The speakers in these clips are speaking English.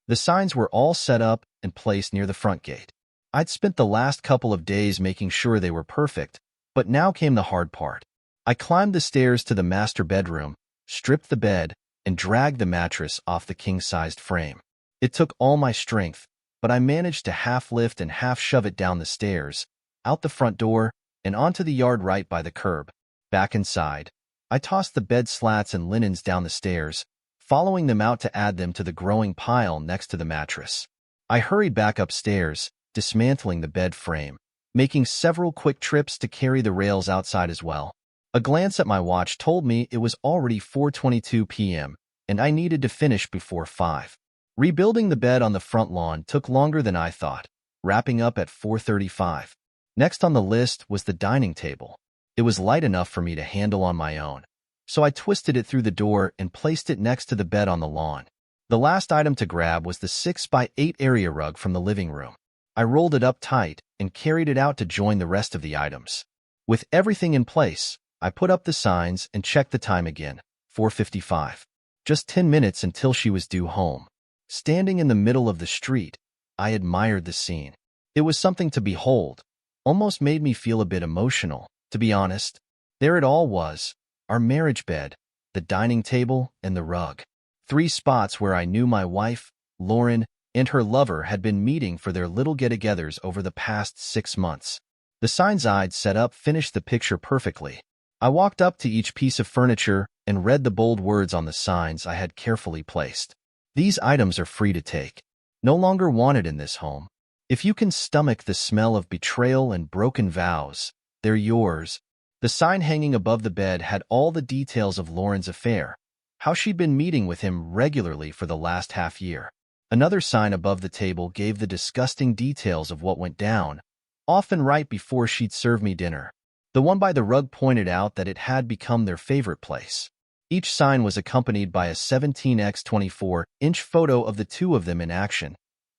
The signs were all set up and placed near the front gate. I'd spent the last couple of days making sure they were perfect, but now came the hard part. I climbed the stairs to the master bedroom, stripped the bed, and dragged the mattress off the king-sized frame. It took all my strength, but I managed to half lift and half shove it down the stairs, out the front door, and onto the yard right by the curb. Back inside, I tossed the bed slats and linens down the stairs, following them out to add them to the growing pile next to the mattress. I hurried back upstairs, dismantling the bed frame, making several quick trips to carry the rails outside as well. A glance at my watch told me it was already 4:22 p.m., and I needed to finish before 5. Rebuilding the bed on the front lawn took longer than I thought, wrapping up at 4:35. Next on the list was the dining table. It was light enough for me to handle on my own, so I twisted it through the door and placed it next to the bed on the lawn. The last item to grab was the 6x8 area rug from the living room. I rolled it up tight and carried it out to join the rest of the items. With everything in place, I put up the signs and checked the time again, 4:55. Just 10 minutes until she was due home. Standing in the middle of the street, I admired the scene. It was something to behold, almost made me feel a bit emotional, to be honest. There it all was, our marriage bed, the dining table, and the rug. 3 spots where I knew my wife, Lauren, and her lover had been meeting for their little get-togethers over the past 6 months. The signs I'd set up finished the picture perfectly. I walked up to each piece of furniture and read the bold words on the signs I had carefully placed. These items are free to take. No longer wanted in this home. If you can stomach the smell of betrayal and broken vows, they're yours. The sign hanging above the bed had all the details of Lauren's affair, how she'd been meeting with him regularly for the last half year. Another sign above the table gave the disgusting details of what went down, often right before she'd serve me dinner. The one by the rug pointed out that it had become their favorite place. Each sign was accompanied by a 17x 24-inch photo of the two of them in action.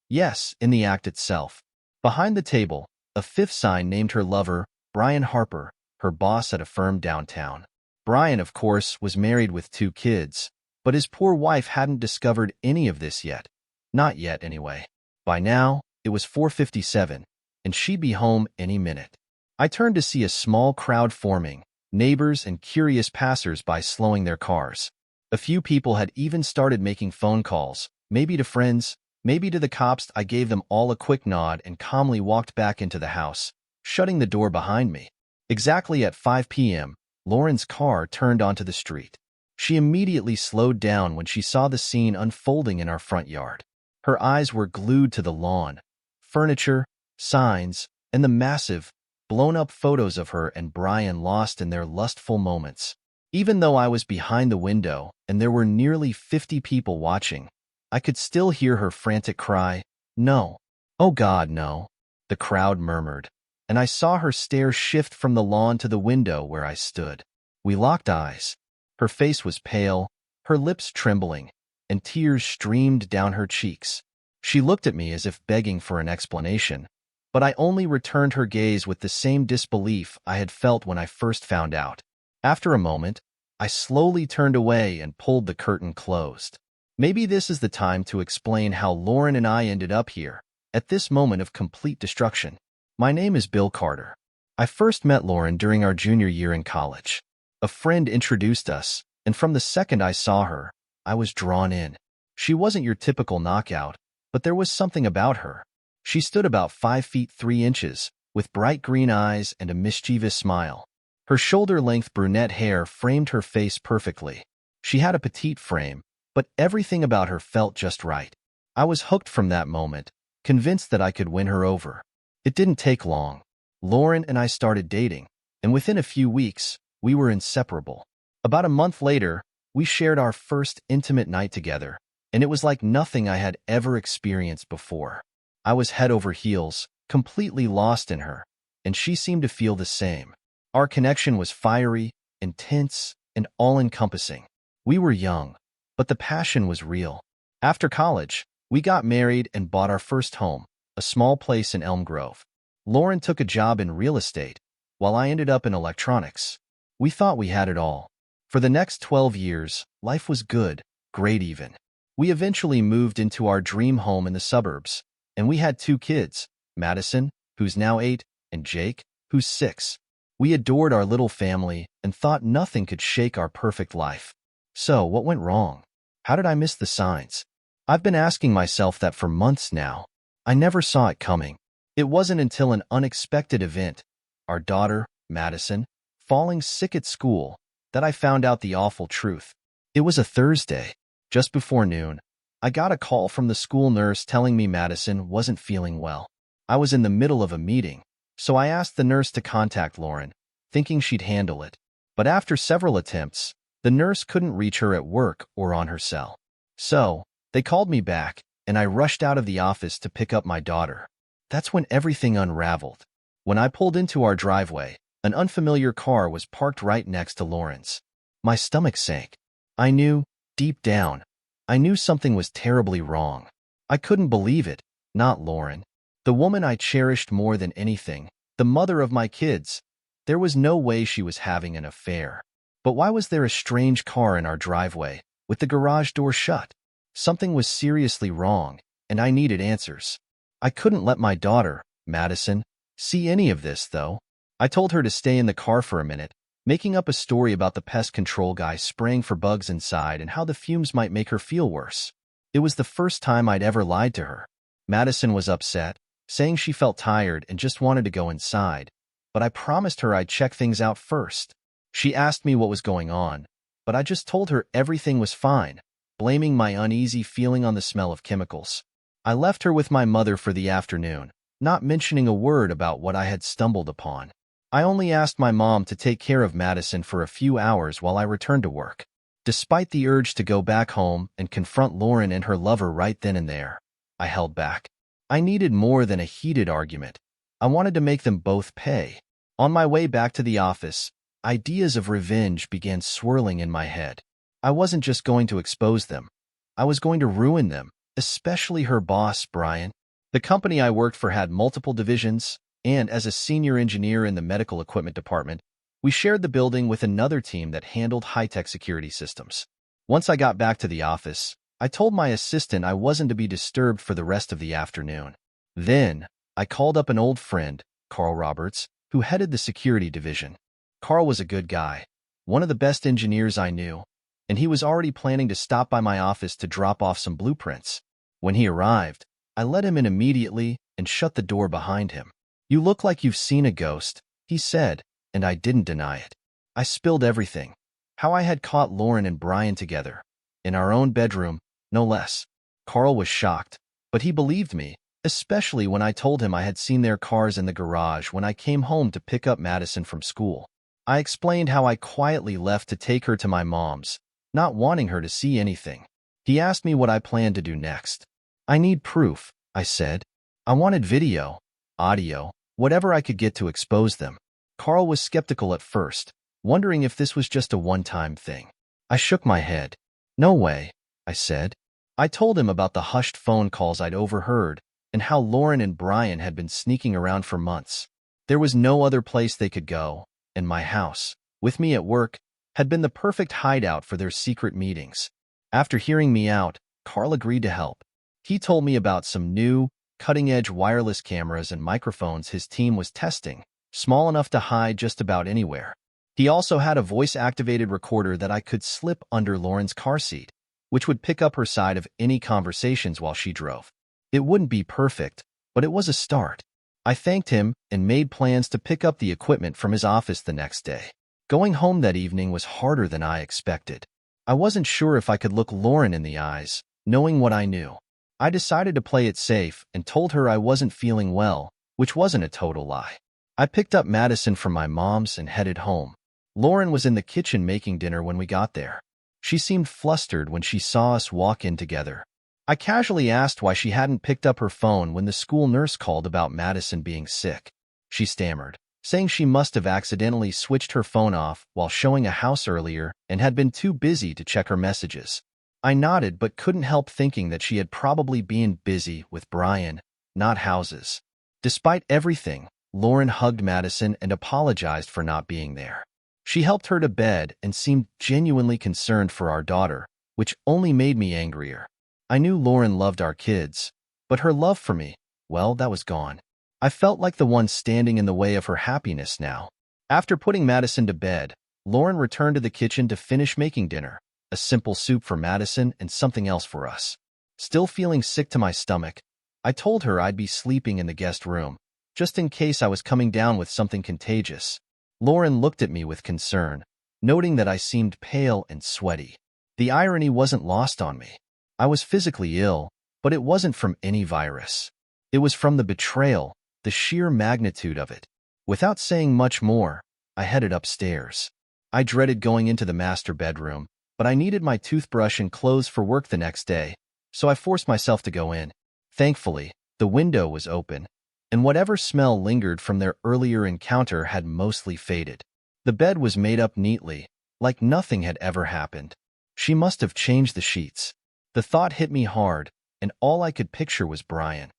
Yes, in the act itself. Behind the table, a 5th sign named her lover, Brian Harper, her boss at a firm downtown. Brian, of course, was married with 2 kids, but his poor wife hadn't discovered any of this yet. Not yet, anyway. By now, it was 4:57, and she'd be home any minute. I turned to see a small crowd forming, neighbors and curious passers-by slowing their cars. A few people had even started making phone calls, maybe to friends, maybe to the cops. I gave them all a quick nod and calmly walked back into the house, shutting the door behind me. Exactly at 5 p.m., Lauren's car turned onto the street. She immediately slowed down when she saw the scene unfolding in our front yard. Her eyes were glued to the lawn, furniture, signs, and the massive, blown-up photos of her and Brian lost in their lustful moments. Even though I was behind the window and there were nearly 50 people watching, I could still hear her frantic cry, "No. Oh God, no." The crowd murmured, and I saw her stare shift from the lawn to the window where I stood. We locked eyes. Her face was pale, her lips trembling, and tears streamed down her cheeks. She looked at me as if begging for an explanation, but I only returned her gaze with the same disbelief I had felt when I first found out. After a moment, I slowly turned away and pulled the curtain closed. Maybe this is the time to explain how Lauren and I ended up here, at this moment of complete destruction. My name is Bill Carter. I first met Lauren during our junior year in college. A friend introduced us, and from the second I saw her, I was drawn in. She wasn't your typical knockout, but there was something about her. She stood about 5 feet 3 inches, with bright green eyes and a mischievous smile. Her shoulder-length brunette hair framed her face perfectly. She had a petite frame, but everything about her felt just right. I was hooked from that moment, convinced that I could win her over. It didn't take long. Lauren and I started dating, and within a few weeks, we were inseparable. About a month later, we shared our first intimate night together, and it was like nothing I had ever experienced before. I was head over heels, completely lost in her, and she seemed to feel the same. Our connection was fiery, intense, and all-encompassing. We were young, but the passion was real. After college, we got married and bought our first home, a small place in Elm Grove. Lauren took a job in real estate, while I ended up in electronics. We thought we had it all. For the next 12 years, life was good, great even. We eventually moved into our dream home in the suburbs, and we had 2 kids, Madison, who's now 8, and Jake, who's 6. We adored our little family and thought nothing could shake our perfect life. So, what went wrong? How did I miss the signs? I've been asking myself that for months now. I never saw it coming. It wasn't until an unexpected event, our daughter, Madison, falling sick at school, that I found out the awful truth. It was a Thursday, just before noon. I got a call from the school nurse telling me Madison wasn't feeling well. I was in the middle of a meeting, so I asked the nurse to contact Lauren, thinking she'd handle it. But after several attempts, the nurse couldn't reach her at work or on her cell. So, they called me back, and I rushed out of the office to pick up my daughter. That's when everything unraveled. When I pulled into our driveway, an unfamiliar car was parked right next to Lauren's. My stomach sank. I knew, deep down, I knew something was terribly wrong. I couldn't believe it, not Lauren. The woman I cherished more than anything, the mother of my kids. There was no way she was having an affair. But why was there a strange car in our driveway, with the garage door shut? Something was seriously wrong, and I needed answers. I couldn't let my daughter, Madison, see any of this, though. I told her to stay in the car for a minute, making up a story about the pest control guy spraying for bugs inside and how the fumes might make her feel worse. It was the first time I'd ever lied to her. Madison was upset, saying she felt tired and just wanted to go inside, but I promised her I'd check things out first. She asked me what was going on, but I just told her everything was fine, blaming my uneasy feeling on the smell of chemicals. I left her with my mother for the afternoon, not mentioning a word about what I had stumbled upon. I only asked my mom to take care of Madison for a few hours while I returned to work. Despite the urge to go back home and confront Lauren and her lover right then and there, I held back. I needed more than a heated argument. I wanted to make them both pay. On my way back to the office, ideas of revenge began swirling in my head. I wasn't just going to expose them. I was going to ruin them, especially her boss, Brian. The company I worked for had multiple divisions, and as a senior engineer in the medical equipment department, we shared the building with another team that handled high-tech security systems. Once I got back to the office, I told my assistant I wasn't to be disturbed for the rest of the afternoon. Then, I called up an old friend, Carl Roberts, who headed the security division. Carl was a good guy, one of the best engineers I knew, and he was already planning to stop by my office to drop off some blueprints. When he arrived, I let him in immediately and shut the door behind him. "You look like you've seen a ghost," he said, and I didn't deny it. I spilled everything. How I had caught Lauren and Brian together, in our own bedroom, no less. Carl was shocked, but he believed me, especially when I told him I had seen their cars in the garage when I came home to pick up Madison from school. I explained how I quietly left to take her to my mom's, not wanting her to see anything. He asked me what I planned to do next. "I need proof," I said. "I wanted video, audio, whatever I could get to expose them." Carl was skeptical at first, wondering if this was just a one-time thing. I shook my head. "No way," I said. I told him about the hushed phone calls I'd overheard and how Lauren and Brian had been sneaking around for months. There was no other place they could go, and my house, with me at work, had been the perfect hideout for their secret meetings. After hearing me out, Carl agreed to help. He told me about some new, cutting-edge wireless cameras and microphones his team was testing, small enough to hide just about anywhere. He also had a voice-activated recorder that I could slip under Lauren's car seat, which would pick up her side of any conversations while she drove. It wouldn't be perfect, but it was a start. I thanked him and made plans to pick up the equipment from his office the next day. Going home that evening was harder than I expected. I wasn't sure if I could look Lauren in the eyes, knowing what I knew. I decided to play it safe and told her I wasn't feeling well, which wasn't a total lie. I picked up Madison from my mom's and headed home. Lauren was in the kitchen making dinner when we got there. She seemed flustered when she saw us walk in together. I casually asked why she hadn't picked up her phone when the school nurse called about Madison being sick. She stammered, saying she must have accidentally switched her phone off while showing a house earlier and had been too busy to check her messages. I nodded but couldn't help thinking that she had probably been busy with Brian, not houses. Despite everything, Lauren hugged Madison and apologized for not being there. She helped her to bed and seemed genuinely concerned for our daughter, which only made me angrier. I knew Lauren loved our kids, but her love for me, well, that was gone. I felt like the one standing in the way of her happiness now. After putting Madison to bed, Lauren returned to the kitchen to finish making dinner, a simple soup for Madison and something else for us. Still feeling sick to my stomach, I told her I'd be sleeping in the guest room, just in case I was coming down with something contagious. Lauren looked at me with concern, noting that I seemed pale and sweaty. The irony wasn't lost on me. I was physically ill, but it wasn't from any virus. It was from the betrayal, the sheer magnitude of it. Without saying much more, I headed upstairs. I dreaded going into the master bedroom, but I needed my toothbrush and clothes for work the next day, so I forced myself to go in. Thankfully, the window was open, and whatever smell lingered from their earlier encounter had mostly faded. The bed was made up neatly, like nothing had ever happened. She must have changed the sheets. The thought hit me hard, and all I could picture was Brian,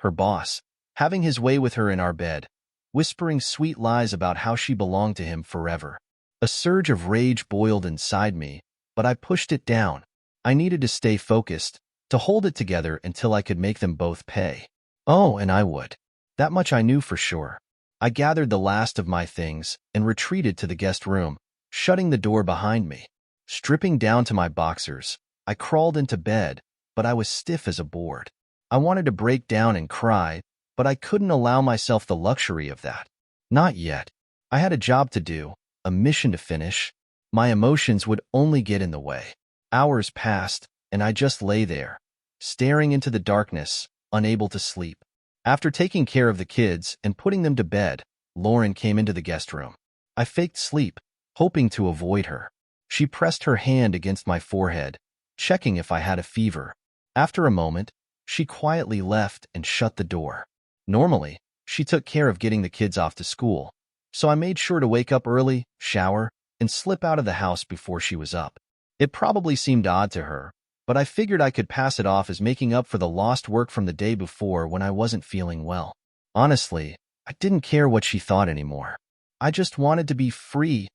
her boss, having his way with her in our bed, whispering sweet lies about how she belonged to him forever. A surge of rage boiled inside me, but I pushed it down. I needed to stay focused, to hold it together until I could make them both pay. Oh, and I would. That much I knew for sure. I gathered the last of my things and retreated to the guest room, shutting the door behind me. Stripping down to my boxers, I crawled into bed, but I was stiff as a board. I wanted to break down and cry, but I couldn't allow myself the luxury of that. Not yet. I had a job to do, a mission to finish. My emotions would only get in the way. Hours passed, and I just lay there, staring into the darkness, unable to sleep. After taking care of the kids and putting them to bed, Lauren came into the guest room. I faked sleep, hoping to avoid her. She pressed her hand against my forehead, checking if I had a fever. After a moment, she quietly left and shut the door. Normally, she took care of getting the kids off to school, so I made sure to wake up early, shower, and slip out of the house before she was up. It probably seemed odd to her, but I figured I could pass it off as making up for the lost work from the day before when I wasn't feeling well. Honestly, I didn't care what she thought anymore. I just wanted to be free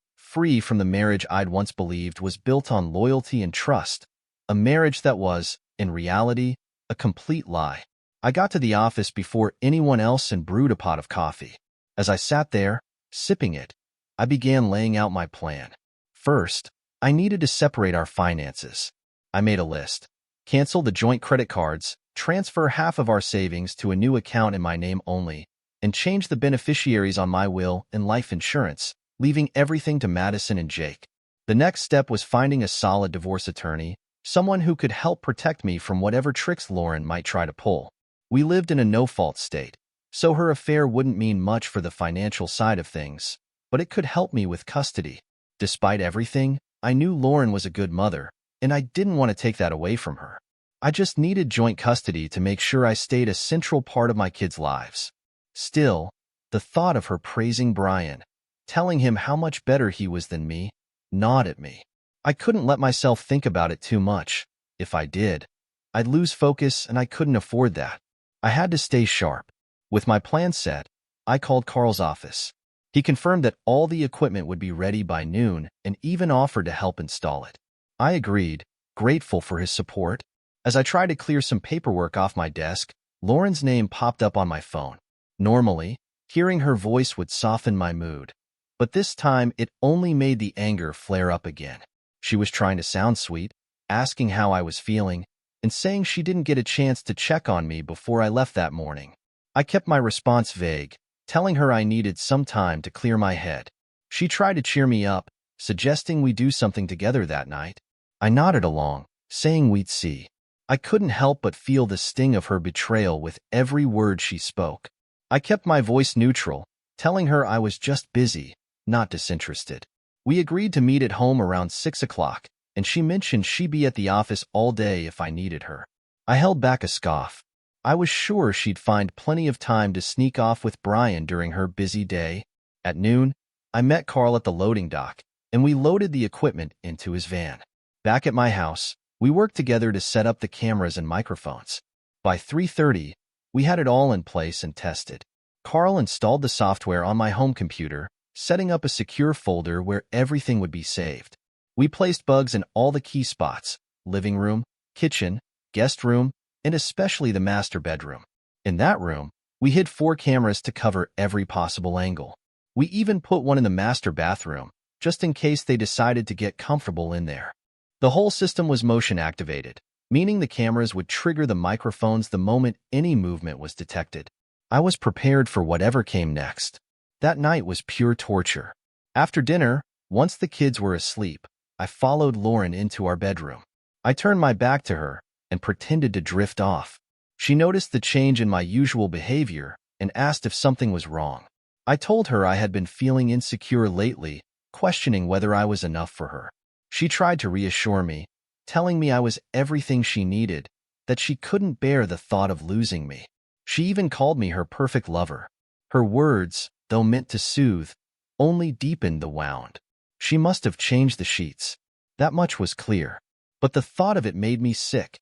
from the marriage I'd once believed was built on loyalty and trust, a marriage that was, in reality, a complete lie. I got to the office before anyone else and brewed a pot of coffee. As I sat there, sipping it, I began laying out my plan. First, I needed to separate our finances. I made a list. Cancel the joint credit cards, transfer half of our savings to a new account in my name only, and change the beneficiaries on my will and life insurance, leaving everything to Madison and Jake. The next step was finding a solid divorce attorney, someone who could help protect me from whatever tricks Lauren might try to pull. We lived in a no-fault state, so her affair wouldn't mean much for the financial side of things, but it could help me with custody. Despite everything, I knew Lauren was a good mother, and I didn't want to take that away from her. I just needed joint custody to make sure I stayed a central part of my kids' lives. Still, the thought of her praising Brian, telling him how much better he was than me, gnawed at me. I couldn't let myself think about it too much. If I did, I'd lose focus, and I couldn't afford that. I had to stay sharp. With my plan set, I called Carl's office. He confirmed that all the equipment would be ready by noon and even offered to help install it. I agreed, grateful for his support. As I tried to clear some paperwork off my desk, Lauren's name popped up on my phone. Normally, hearing her voice would soften my mood, but this time it only made the anger flare up again. She was trying to sound sweet, asking how I was feeling, and saying she didn't get a chance to check on me before I left that morning. I kept my response vague, telling her I needed some time to clear my head. She tried to cheer me up, suggesting we do something together that night. I nodded along, saying we'd see. I couldn't help but feel the sting of her betrayal with every word she spoke. I kept my voice neutral, telling her I was just busy, not disinterested. We agreed to meet at home around 6 o'clock, and she mentioned she'd be at the office all day if I needed her. I held back a scoff. I was sure she'd find plenty of time to sneak off with Brian during her busy day. At noon, I met Carl at the loading dock, and we loaded the equipment into his van. Back at my house, we worked together to set up the cameras and microphones. By 3:30, we had it all in place and tested. Carl installed the software on my home computer, setting up a secure folder where everything would be saved. We placed bugs in all the key spots: living room, kitchen, guest room, and especially the master bedroom. In that room, we hid 4 cameras to cover every possible angle. We even put one in the master bathroom, just in case they decided to get comfortable in there. The whole system was motion activated, meaning the cameras would trigger the microphones the moment any movement was detected. I was prepared for whatever came next. That night was pure torture. After dinner, once the kids were asleep, I followed Lauren into our bedroom. I turned my back to her and pretended to drift off. She noticed the change in my usual behavior and asked if something was wrong. I told her I had been feeling insecure lately, questioning whether I was enough for her. She tried to reassure me, telling me I was everything she needed, that she couldn't bear the thought of losing me. She even called me her perfect lover. Her words, though meant to soothe, only deepened the wound. She must have changed the sheets. That much was clear. But the thought of it made me sick.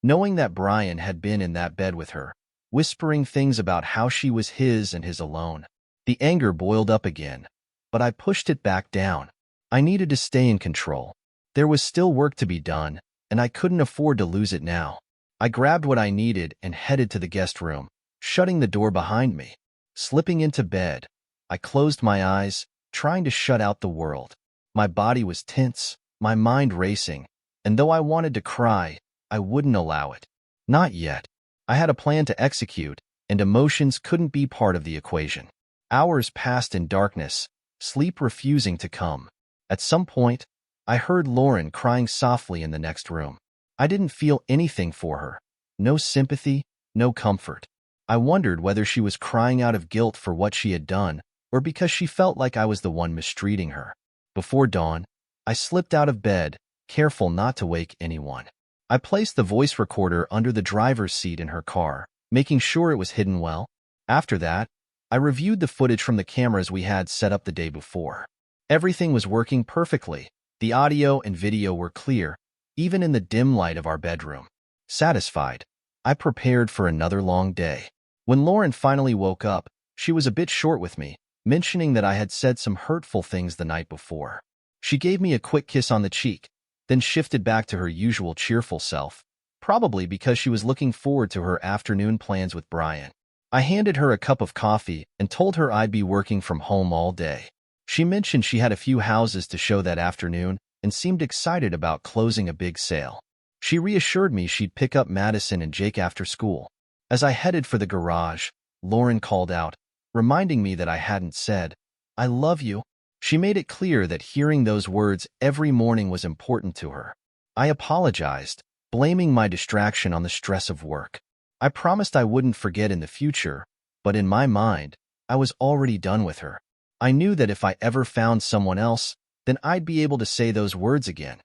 Knowing that Brian had been in that bed with her, whispering things about how she was his and his alone. The anger boiled up again, but I pushed it back down. I needed to stay in control. There was still work to be done, and I couldn't afford to lose it now. I grabbed what I needed and headed to the guest room, shutting the door behind me. Slipping into bed, I closed my eyes, trying to shut out the world. My body was tense, my mind racing, and though I wanted to cry, I wouldn't allow it. Not yet. I had a plan to execute, and emotions couldn't be part of the equation. Hours passed in darkness, sleep refusing to come. At some point, I heard Lauren crying softly in the next room. I didn't feel anything for her. No sympathy, no comfort. I wondered whether she was crying out of guilt for what she had done, or because she felt like I was the one mistreating her. Before dawn, I slipped out of bed, careful not to wake anyone. I placed the voice recorder under the driver's seat in her car, making sure it was hidden well. After that, I reviewed the footage from the cameras we had set up the day before. Everything was working perfectly. The audio and video were clear, even in the dim light of our bedroom. Satisfied, I prepared for another long day. When Lauren finally woke up, she was a bit short with me, mentioning that I had said some hurtful things the night before. She gave me a quick kiss on the cheek, then shifted back to her usual cheerful self, probably because she was looking forward to her afternoon plans with Brian. I handed her a cup of coffee and told her I'd be working from home all day. She mentioned she had a few houses to show that afternoon and seemed excited about closing a big sale. She reassured me she'd pick up Madison and Jake after school. As I headed for the garage, Lauren called out, reminding me that I hadn't said, "I love you." She made it clear that hearing those words every morning was important to her. I apologized, blaming my distraction on the stress of work. I promised I wouldn't forget in the future, but in my mind, I was already done with her. I knew that if I ever found someone else, then I'd be able to say those words again.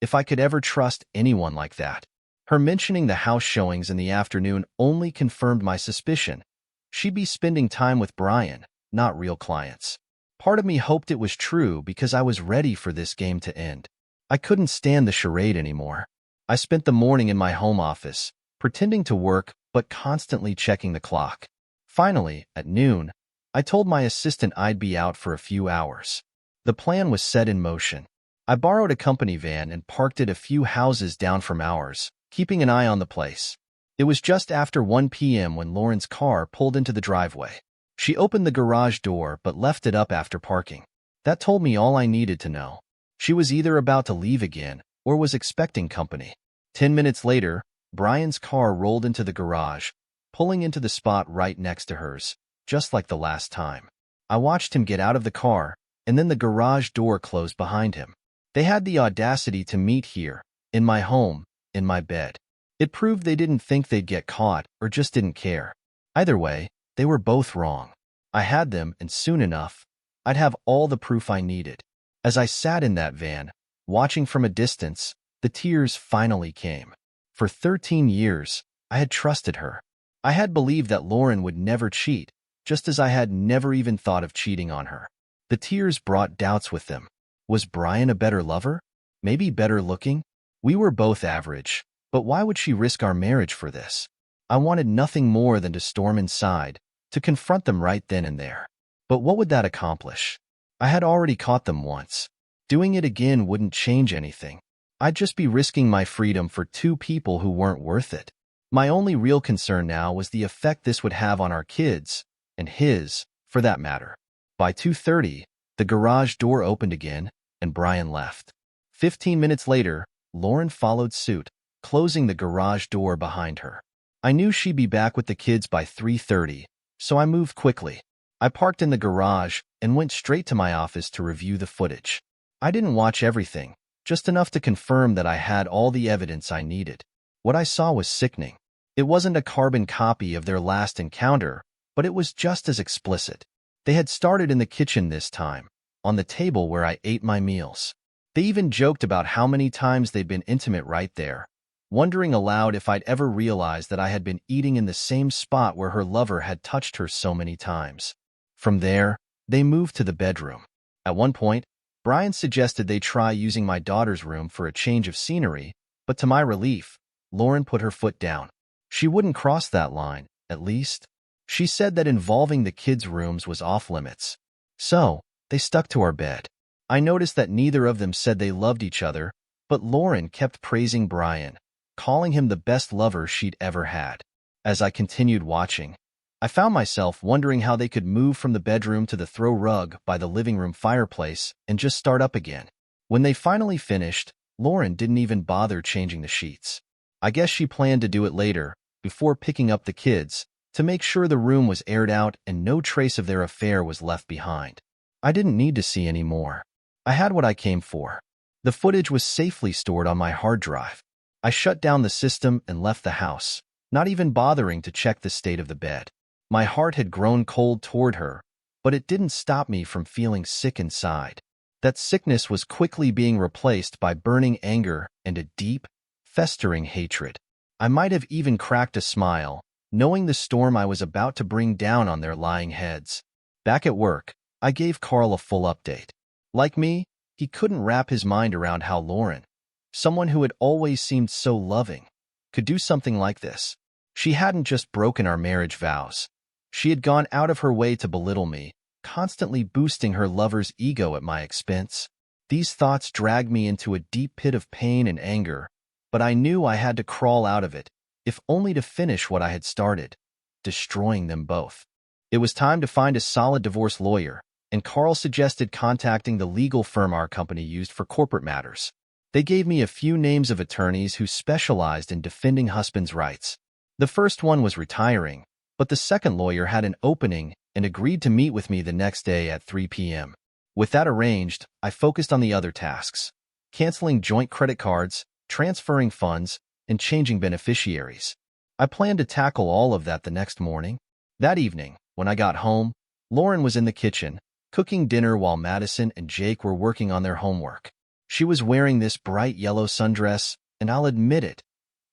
If I could ever trust anyone like that. Her mentioning the house showings in the afternoon only confirmed my suspicion. She'd be spending time with Brian, not real clients. Part of me hoped it was true because I was ready for this game to end. I couldn't stand the charade anymore. I spent the morning in my home office, pretending to work but constantly checking the clock. Finally, at noon, I told my assistant I'd be out for a few hours. The plan was set in motion. I borrowed a company van and parked it a few houses down from ours, keeping an eye on the place. It was just after 1 p.m. when Lauren's car pulled into the driveway. She opened the garage door but left it up after parking. That told me all I needed to know. She was either about to leave again or was expecting company. 10 minutes later, Brian's car rolled into the garage, pulling into the spot right next to hers, just like the last time. I watched him get out of the car, and then the garage door closed behind him. They had the audacity to meet here, in my home, in my bed. It proved they didn't think they'd get caught or just didn't care. Either way, they were both wrong. I had them, and soon enough, I'd have all the proof I needed. As I sat in that van, watching from a distance, the tears finally came. For 13 years, I had trusted her. I had believed that Lauren would never cheat, just as I had never even thought of cheating on her. The tears brought doubts with them. Was Brian a better lover? Maybe better looking? We were both average, but why would she risk our marriage for this? I wanted nothing more than to storm inside, to confront them right then and there. But what would that accomplish? I had already caught them once. Doing it again wouldn't change anything. I'd just be risking my freedom for two people who weren't worth it. My only real concern now was the effect this would have on our kids, and his, for that matter. By 2:30, the garage door opened again, and Brian left. 15 minutes later, Lauren followed suit, closing the garage door behind her. I knew she'd be back with the kids by 3:30, so I moved quickly. I parked in the garage and went straight to my office to review the footage. I didn't watch everything, just enough to confirm that I had all the evidence I needed. What I saw was sickening. It wasn't a carbon copy of their last encounter, but it was just as explicit. They had started in the kitchen this time, on the table where I ate my meals. They even joked about how many times they'd been intimate right there, wondering aloud if I'd ever realized that I had been eating in the same spot where her lover had touched her so many times. From there, they moved to the bedroom. At one point, Brian suggested they try using my daughter's room for a change of scenery, but to my relief, Lauren put her foot down. She wouldn't cross that line, at least. She said that involving the kids' rooms was off-limits. So, they stuck to our bed. I noticed that neither of them said they loved each other, but Lauren kept praising Brian, calling him the best lover she'd ever had. As I continued watching, I found myself wondering how they could move from the bedroom to the throw rug by the living room fireplace and just start up again. When they finally finished, Lauren didn't even bother changing the sheets. I guess she planned to do it later, before picking up the kids, to make sure the room was aired out and no trace of their affair was left behind. I didn't need to see any more. I had what I came for. The footage was safely stored on my hard drive. I shut down the system and left the house, not even bothering to check the state of the bed. My heart had grown cold toward her, but it didn't stop me from feeling sick inside. That sickness was quickly being replaced by burning anger and a deep, festering hatred. I might have even cracked a smile, knowing the storm I was about to bring down on their lying heads. Back at work, I gave Carl a full update. Like me, he couldn't wrap his mind around how Lauren, someone who had always seemed so loving, could do something like this. She hadn't just broken our marriage vows. She had gone out of her way to belittle me, constantly boosting her lover's ego at my expense. These thoughts dragged me into a deep pit of pain and anger, but I knew I had to crawl out of it, if only to finish what I had started, destroying them both. It was time to find a solid divorce lawyer, and Carl suggested contacting the legal firm our company used for corporate matters. They gave me a few names of attorneys who specialized in defending husbands' rights. The first one was retiring, but the second lawyer had an opening and agreed to meet with me the next day at 3 p.m. With that arranged, I focused on the other tasks, canceling joint credit cards, transferring funds, and changing beneficiaries. I planned to tackle all of that the next morning. That evening, when I got home, Lauren was in the kitchen, cooking dinner while Madison and Jake were working on their homework. She was wearing this bright yellow sundress, and I'll admit it,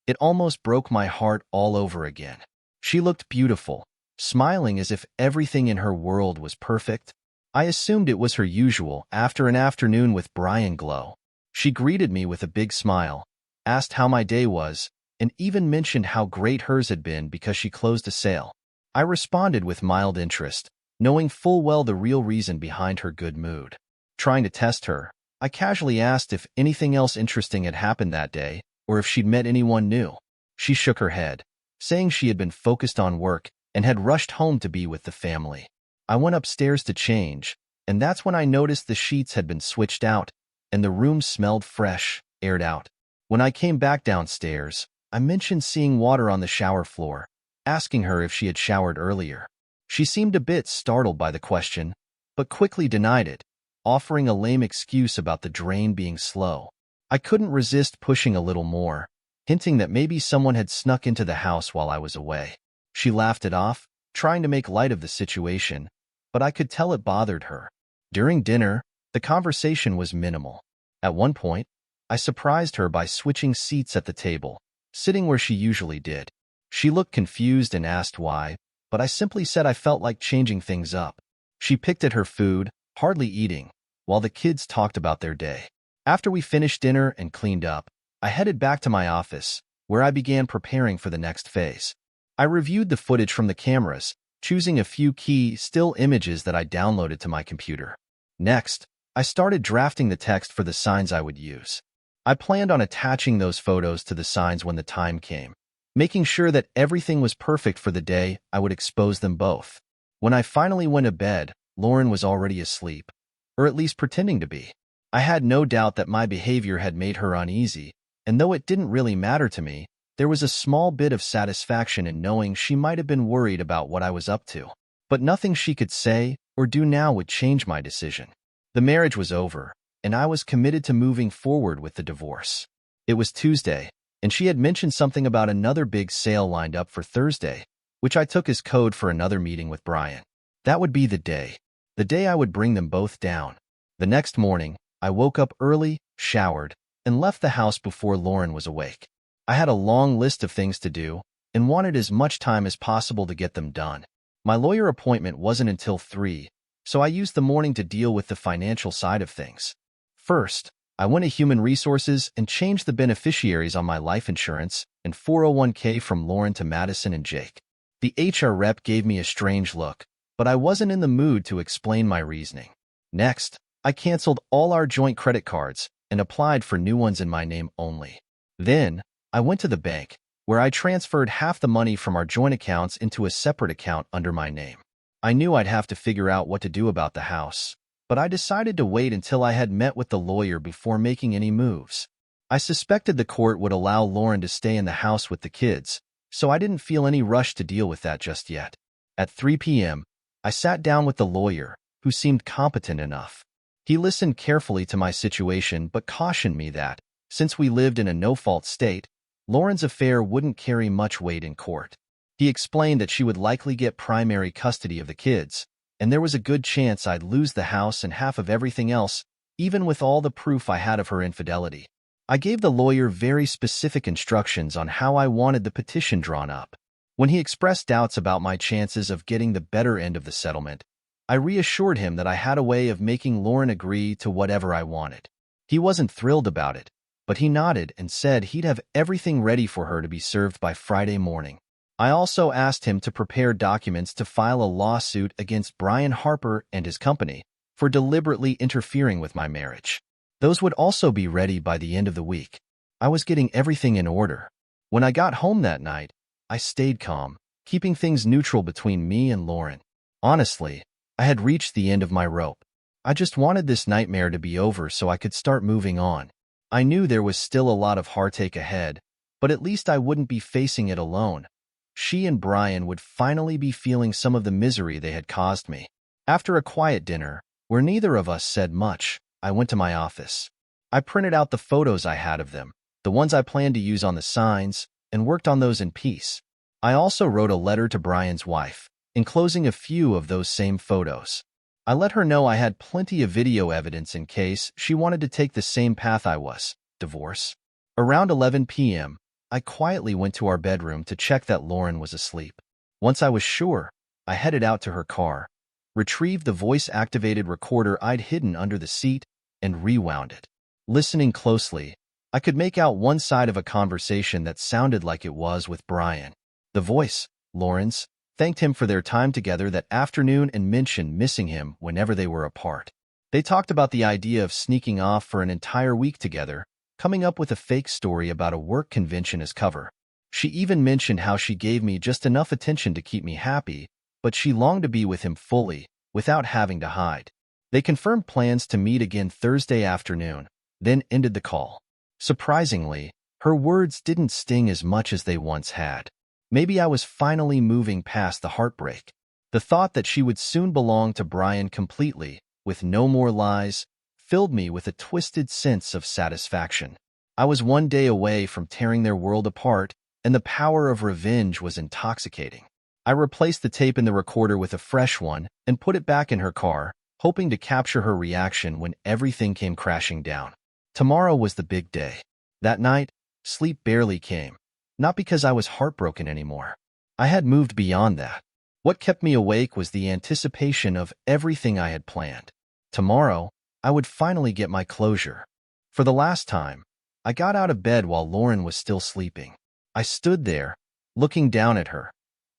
it almost broke my heart all over again. She looked beautiful, smiling as if everything in her world was perfect. I assumed it was her usual after an afternoon with Brian glow. She greeted me with a big smile, asked how my day was, and even mentioned how great hers had been because she closed a sale. I responded with mild interest, knowing full well the real reason behind her good mood. Trying to test her, I casually asked if anything else interesting had happened that day, or if she'd met anyone new. She shook her head, saying she had been focused on work and had rushed home to be with the family. I went upstairs to change, and that's when I noticed the sheets had been switched out, and the room smelled fresh, aired out. When I came back downstairs, I mentioned seeing water on the shower floor, asking her if she had showered earlier. She seemed a bit startled by the question, but quickly denied it, offering a lame excuse about the drain being slow. I couldn't resist pushing a little more, hinting that maybe someone had snuck into the house while I was away. She laughed it off, trying to make light of the situation, but I could tell it bothered her. During dinner, the conversation was minimal. At one point, I surprised her by switching seats at the table, sitting where she usually did. She looked confused and asked why, but I simply said I felt like changing things up. She picked at her food, hardly eating, while the kids talked about their day. After we finished dinner and cleaned up, I headed back to my office, where I began preparing for the next phase. I reviewed the footage from the cameras, choosing a few key still images that I downloaded to my computer. Next, I started drafting the text for the signs I would use. I planned on attaching those photos to the signs when the time came, making sure that everything was perfect for the day I would expose them both. When I finally went to bed, Lauren was already asleep, or at least pretending to be. I had no doubt that my behavior had made her uneasy, and though it didn't really matter to me, there was a small bit of satisfaction in knowing she might have been worried about what I was up to. But nothing she could say or do now would change my decision. The marriage was over, and I was committed to moving forward with the divorce. It was Tuesday, and she had mentioned something about another big sale lined up for Thursday, which I took as code for another meeting with Brian. That would be the day I would bring them both down. The next morning, I woke up early, showered, and left the house before Lauren was awake. I had a long list of things to do and wanted as much time as possible to get them done. My lawyer appointment wasn't until 3, so I used the morning to deal with the financial side of things. First, I went to Human Resources and changed the beneficiaries on my life insurance and 401k from Lauren to Madison and Jake. The HR rep gave me a strange look, but I wasn't in the mood to explain my reasoning. Next, I canceled all our joint credit cards and applied for new ones in my name only. Then, I went to the bank, where I transferred half the money from our joint accounts into a separate account under my name. I knew I'd have to figure out what to do about the house, but I decided to wait until I had met with the lawyer before making any moves. I suspected the court would allow Lauren to stay in the house with the kids, so I didn't feel any rush to deal with that just yet. At 3 p.m., I sat down with the lawyer, who seemed competent enough. He listened carefully to my situation but cautioned me that, since we lived in a no-fault state, Lauren's affair wouldn't carry much weight in court. He explained that she would likely get primary custody of the kids, and there was a good chance I'd lose the house and half of everything else, even with all the proof I had of her infidelity. I gave the lawyer very specific instructions on how I wanted the petition drawn up. When he expressed doubts about my chances of getting the better end of the settlement, I reassured him that I had a way of making Lauren agree to whatever I wanted. He wasn't thrilled about it, but he nodded and said he'd have everything ready for her to be served by Friday morning. I also asked him to prepare documents to file a lawsuit against Brian Harper and his company for deliberately interfering with my marriage. Those would also be ready by the end of the week. I was getting everything in order. When I got home that night, I stayed calm, keeping things neutral between me and Lauren. Honestly, I had reached the end of my rope. I just wanted this nightmare to be over so I could start moving on. I knew there was still a lot of heartache ahead, but at least I wouldn't be facing it alone. She and Brian would finally be feeling some of the misery they had caused me. After a quiet dinner, where neither of us said much, I went to my office. I printed out the photos I had of them, the ones I planned to use on the signs, and worked on those in peace. I also wrote a letter to Brian's wife, enclosing a few of those same photos. I let her know I had plenty of video evidence in case she wanted to take the same path I was, divorce. Around 11 p.m., I quietly went to our bedroom to check that Lauren was asleep. Once I was sure, I headed out to her car, retrieved the voice-activated recorder I'd hidden under the seat, and rewound it. Listening closely, I could make out one side of a conversation that sounded like it was with Brian. The voice, Lauren's, thanked him for their time together that afternoon and mentioned missing him whenever they were apart. They talked about the idea of sneaking off for an entire week together, coming up with a fake story about a work convention as cover. She even mentioned how she gave me just enough attention to keep me happy, but she longed to be with him fully, without having to hide. They confirmed plans to meet again Thursday afternoon, then ended the call. Surprisingly, her words didn't sting as much as they once had. Maybe I was finally moving past the heartbreak. The thought that she would soon belong to Brian completely, with no more lies, filled me with a twisted sense of satisfaction. I was one day away from tearing their world apart, and the power of revenge was intoxicating. I replaced the tape in the recorder with a fresh one and put it back in her car, hoping to capture her reaction when everything came crashing down. Tomorrow was the big day. That night, sleep barely came. Not because I was heartbroken anymore. I had moved beyond that. What kept me awake was the anticipation of everything I had planned. Tomorrow, I would finally get my closure. For the last time, I got out of bed while Lauren was still sleeping. I stood there, looking down at her,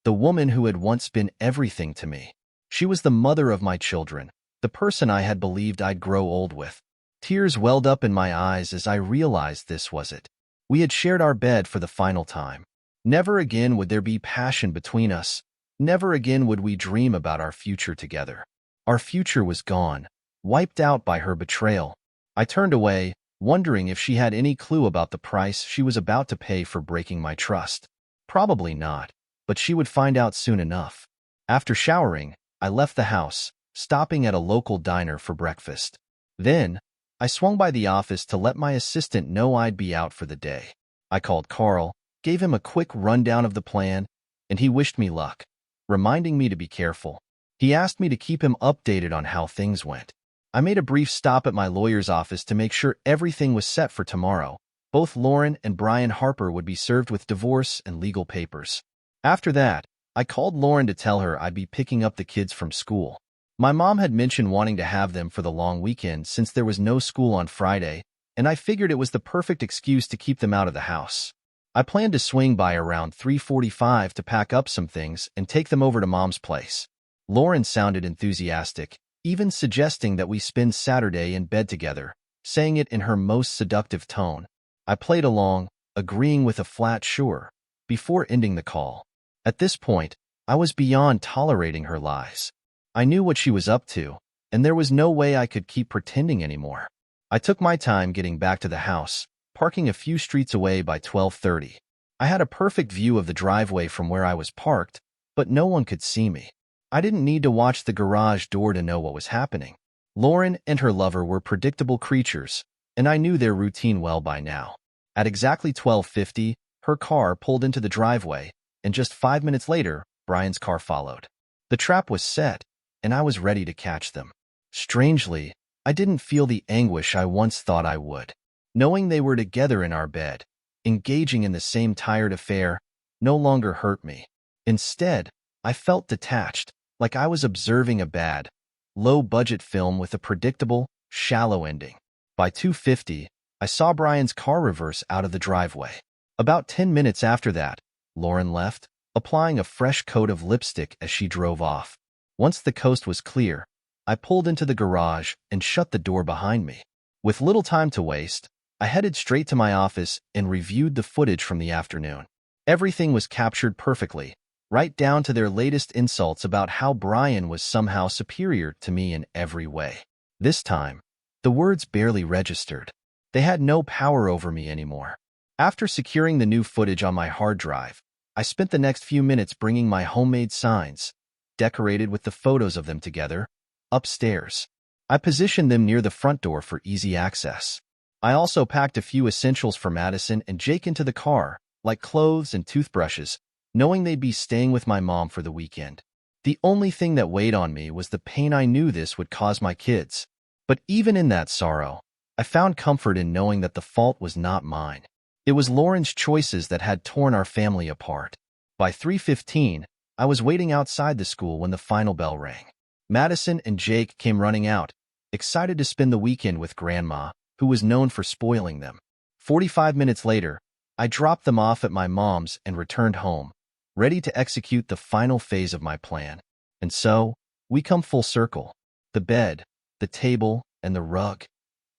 the woman who had once been everything to me. She was the mother of my children, the person I had believed I'd grow old with. Tears welled up in my eyes as I realized this was it. We had shared our bed for the final time. Never again would there be passion between us. Never again would we dream about our future together. Our future was gone, wiped out by her betrayal. I turned away, wondering if she had any clue about the price she was about to pay for breaking my trust. Probably not, but she would find out soon enough. After showering, I left the house, stopping at a local diner for breakfast. Then, I swung by the office to let my assistant know I'd be out for the day. I called Carl, gave him a quick rundown of the plan, and he wished me luck, reminding me to be careful. He asked me to keep him updated on how things went. I made a brief stop at my lawyer's office to make sure everything was set for tomorrow. Both Lauren and Brian Harper would be served with divorce and legal papers. After that, I called Lauren to tell her I'd be picking up the kids from school. My mom had mentioned wanting to have them for the long weekend since there was no school on Friday, and I figured it was the perfect excuse to keep them out of the house. I planned to swing by around 3:45 to pack up some things and take them over to Mom's place. Lauren sounded enthusiastic, even suggesting that we spend Saturday in bed together, saying it in her most seductive tone. I played along, agreeing with a flat sure, before ending the call. At this point, I was beyond tolerating her lies. I knew what she was up to, and there was no way I could keep pretending anymore. I took my time getting back to the house, parking a few streets away by 12:30. I had a perfect view of the driveway from where I was parked, but no one could see me. I didn't need to watch the garage door to know what was happening. Lauren and her lover were predictable creatures, and I knew their routine well by now. At exactly 12:50, her car pulled into the driveway, and just 5 minutes later, Brian's car followed. The trap was set, and I was ready to catch them. Strangely, I didn't feel the anguish I once thought I would. Knowing they were together in our bed, engaging in the same tired affair, no longer hurt me. Instead, I felt detached, like I was observing a bad, low-budget film with a predictable, shallow ending. By 2:50, I saw Brian's car reverse out of the driveway. About 10 minutes after that, Lauren left, applying a fresh coat of lipstick as she drove off. Once the coast was clear, I pulled into the garage and shut the door behind me. With little time to waste, I headed straight to my office and reviewed the footage from the afternoon. Everything was captured perfectly, right down to their latest insults about how Brian was somehow superior to me in every way. This time, the words barely registered. They had no power over me anymore. After securing the new footage on my hard drive, I spent the next few minutes bringing my homemade signs, decorated with the photos of them together, upstairs. I positioned them near the front door for easy access. I also packed a few essentials for Madison and Jake into the car, like clothes and toothbrushes, knowing they'd be staying with my mom for the weekend. The only thing that weighed on me was the pain I knew this would cause my kids. But even in that sorrow, I found comfort in knowing that the fault was not mine. It was Lauren's choices that had torn our family apart. By 3:15, I was waiting outside the school when the final bell rang. Madison and Jake came running out, excited to spend the weekend with Grandma, who was known for spoiling them. 45 minutes later, I dropped them off at my mom's and returned home, ready to execute the final phase of my plan. And so, we come full circle. The bed, the table, and the rug.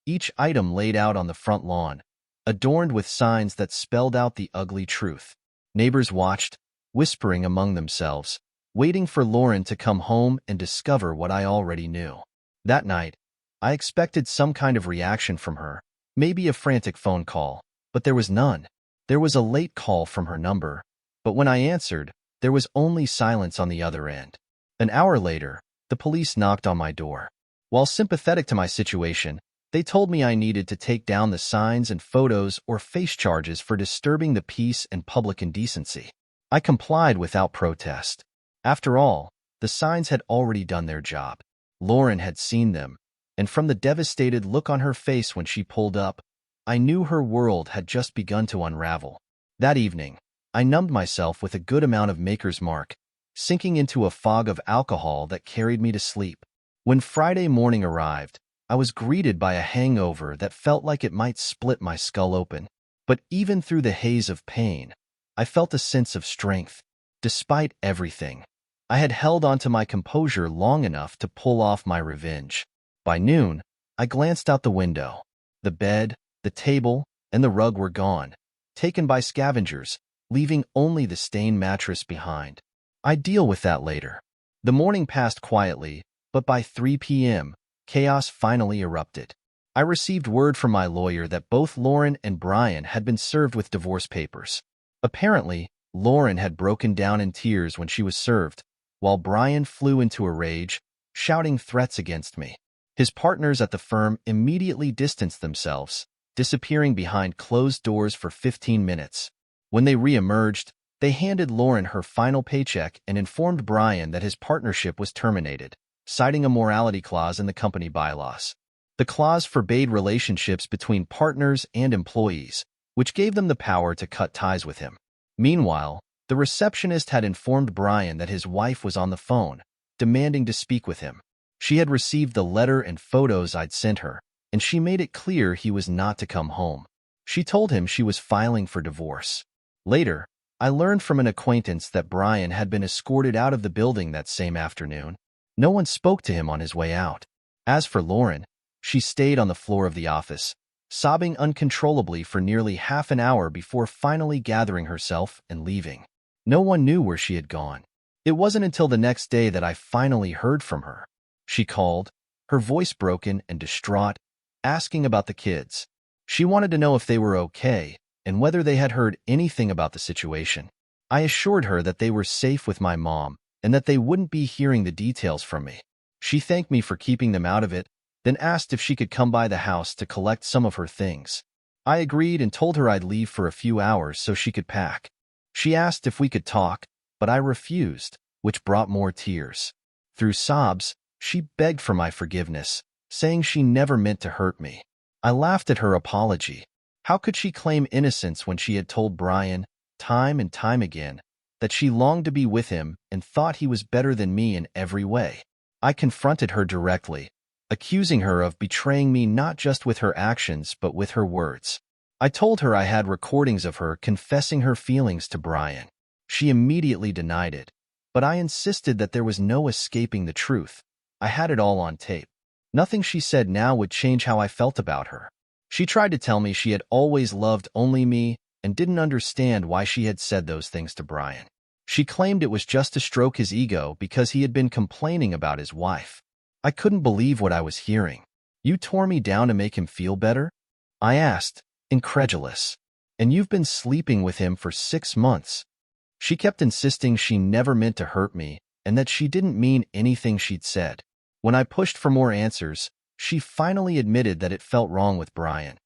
Each item laid out on the front lawn, adorned with signs that spelled out the ugly truth. Neighbors watched, whispering among themselves, waiting for Lauren to come home and discover what I already knew. That night, I expected some kind of reaction from her, maybe a frantic phone call, but there was none. There was a late call from her number, but when I answered, there was only silence on the other end. An hour later, the police knocked on my door. While sympathetic to my situation, they told me I needed to take down the signs and photos or face charges for disturbing the peace and public indecency. I complied without protest. After all, the signs had already done their job. Lauren had seen them, and from the devastated look on her face when she pulled up, I knew her world had just begun to unravel. That evening, I numbed myself with a good amount of Maker's Mark, sinking into a fog of alcohol that carried me to sleep. When Friday morning arrived, I was greeted by a hangover that felt like it might split my skull open. But even through the haze of pain, I felt a sense of strength. Despite everything, I had held onto my composure long enough to pull off my revenge. By noon, I glanced out the window. The bed, the table, and the rug were gone, taken by scavengers, leaving only the stained mattress behind. I'd deal with that later. The morning passed quietly, but by 3 p.m., chaos finally erupted. I received word from my lawyer that both Lauren and Brian had been served with divorce papers. Apparently, Lauren had broken down in tears when she was served, while Brian flew into a rage, shouting threats against me. His partners at the firm immediately distanced themselves, disappearing behind closed doors for 15 minutes. When they re-emerged, they handed Lauren her final paycheck and informed Brian that his partnership was terminated, citing a morality clause in the company bylaws. The clause forbade relationships between partners and employees, which gave them the power to cut ties with him. Meanwhile, the receptionist had informed Brian that his wife was on the phone, demanding to speak with him. She had received the letter and photos I'd sent her, and she made it clear he was not to come home. She told him she was filing for divorce. Later, I learned from an acquaintance that Brian had been escorted out of the building that same afternoon. No one spoke to him on his way out. As for Lauren, she stayed on the floor of the office, sobbing uncontrollably for nearly half an hour before finally gathering herself and leaving. No one knew where she had gone. It wasn't until the next day that I finally heard from her. She called, her voice broken and distraught, asking about the kids. She wanted to know if they were okay and whether they had heard anything about the situation. I assured her that they were safe with my mom and that they wouldn't be hearing the details from me. She thanked me for keeping them out of it, then asked if she could come by the house to collect some of her things. I agreed and told her I'd leave for a few hours so she could pack. She asked if we could talk, but I refused, which brought more tears. Through sobs, she begged for my forgiveness, saying she never meant to hurt me. I laughed at her apology. How could she claim innocence when she had told Brian, time and time again, that she longed to be with him and thought he was better than me in every way? I confronted her directly, accusing her of betraying me not just with her actions but with her words. I told her I had recordings of her confessing her feelings to Brian. She immediately denied it, but I insisted that there was no escaping the truth. I had it all on tape. Nothing she said now would change how I felt about her. She tried to tell me she had always loved only me and didn't understand why she had said those things to Brian. She claimed it was just to stroke his ego because he had been complaining about his wife. I couldn't believe what I was hearing. You tore me down to make him feel better? I asked, incredulous. And you've been sleeping with him for 6 months. She kept insisting she never meant to hurt me and that she didn't mean anything she'd said. When I pushed for more answers, she finally admitted that it felt wrong with Brian.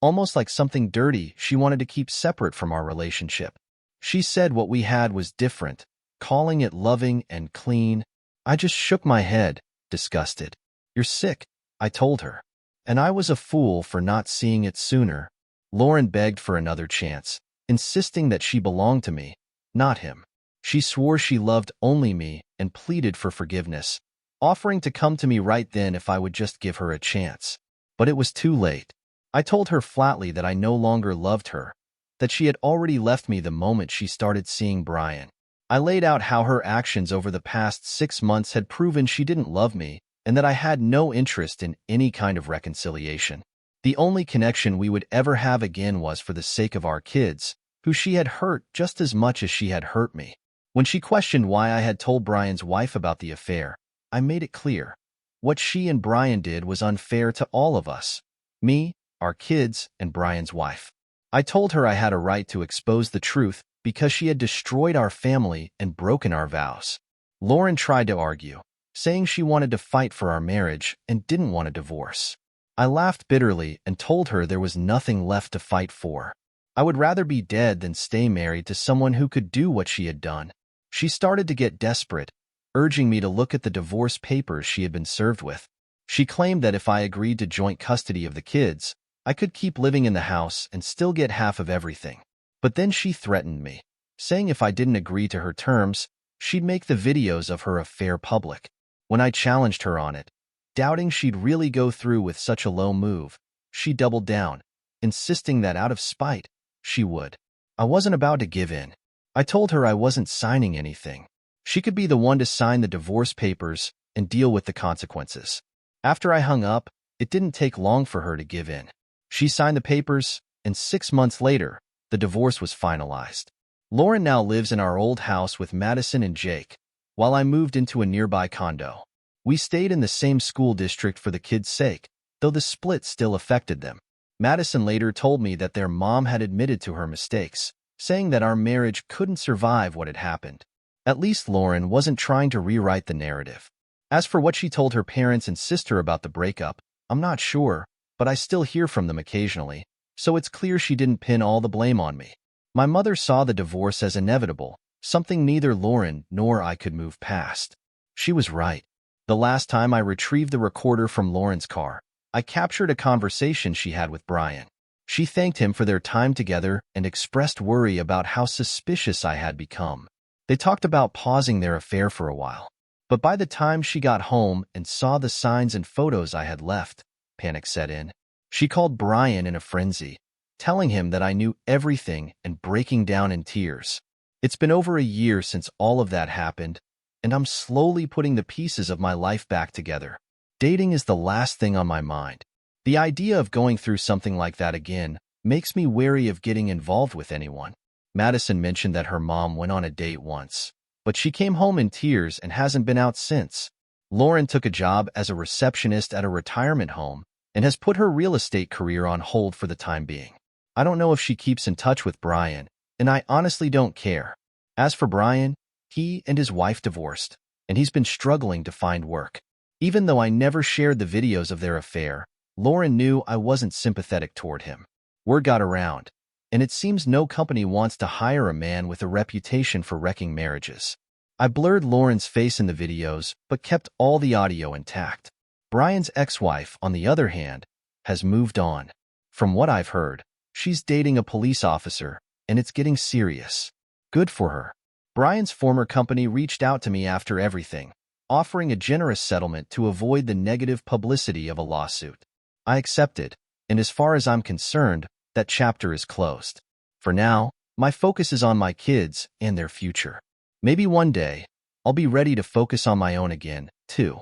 Almost like something dirty she wanted to keep separate from our relationship. She said what we had was different, calling it loving and clean. I just shook my head, disgusted. You're sick, I told her. And I was a fool for not seeing it sooner. Lauren begged for another chance, insisting that she belonged to me, not him. She swore she loved only me and pleaded for forgiveness, offering to come to me right then if I would just give her a chance. But it was too late. I told her flatly that I no longer loved her, that she had already left me the moment she started seeing Brian. I laid out how her actions over the past 6 months had proven she didn't love me and that I had no interest in any kind of reconciliation. The only connection we would ever have again was for the sake of our kids, who she had hurt just as much as she had hurt me. When she questioned why I had told Brian's wife about the affair, I made it clear. What she and Brian did was unfair to all of us. Me, our kids, and Brian's wife. I told her I had a right to expose the truth because she had destroyed our family and broken our vows. Lauren tried to argue, saying she wanted to fight for our marriage and didn't want a divorce. I laughed bitterly and told her there was nothing left to fight for. I would rather be dead than stay married to someone who could do what she had done. She started to get desperate, urging me to look at the divorce papers she had been served with. She claimed that if I agreed to joint custody of the kids, I could keep living in the house and still get half of everything. But then she threatened me, saying if I didn't agree to her terms, she'd make the videos of her affair public. When I challenged her on it, doubting she'd really go through with such a low move, she doubled down, insisting that out of spite, she would. I wasn't about to give in. I told her I wasn't signing anything. She could be the one to sign the divorce papers and deal with the consequences. After I hung up, It didn't take long for her to give in. She signed the papers, and 6 months later, the divorce was finalized. Lauren now lives in our old house with Madison and Jake, while I moved into a nearby condo. We stayed in the same school district for the kids' sake, though the split still affected them. Madison later told me that their mom had admitted to her mistakes, saying that our marriage couldn't survive what had happened. At least Lauren wasn't trying to rewrite the narrative. As for what she told her parents and sister about the breakup, I'm not sure, but I still hear from them occasionally, so it's clear she didn't pin all the blame on me. My mother saw the divorce as inevitable, something neither Lauren nor I could move past. She was right. The last time I retrieved the recorder from Lauren's car, I captured a conversation she had with Brian. She thanked him for their time together and expressed worry about how suspicious I had become. They talked about pausing their affair for a while. But by the time she got home and saw the signs and photos I had left, panic set in. She called Brian in a frenzy, telling him that I knew everything and breaking down in tears. It's been over a year since all of that happened, and I'm slowly putting the pieces of my life back together. Dating is the last thing on my mind. The idea of going through something like that again makes me wary of getting involved with anyone. Madison mentioned that her mom went on a date once, but she came home in tears and hasn't been out since. Lauren took a job as a receptionist at a retirement home and has put her real estate career on hold for the time being. I don't know if she keeps in touch with Brian, and I honestly don't care. As for Brian, he and his wife divorced, and he's been struggling to find work. Even though I never shared the videos of their affair, Lauren knew I wasn't sympathetic toward him. Word got around, and it seems no company wants to hire a man with a reputation for wrecking marriages. I blurred Lauren's face in the videos, but kept all the audio intact. Brian's ex-wife, on the other hand, has moved on. From what I've heard, she's dating a police officer, and it's getting serious. Good for her. Brian's former company reached out to me after everything, offering a generous settlement to avoid the negative publicity of a lawsuit. I accepted, and as far as I'm concerned, that chapter is closed. For now, my focus is on my kids and their future. Maybe one day, I'll be ready to focus on my own again, too.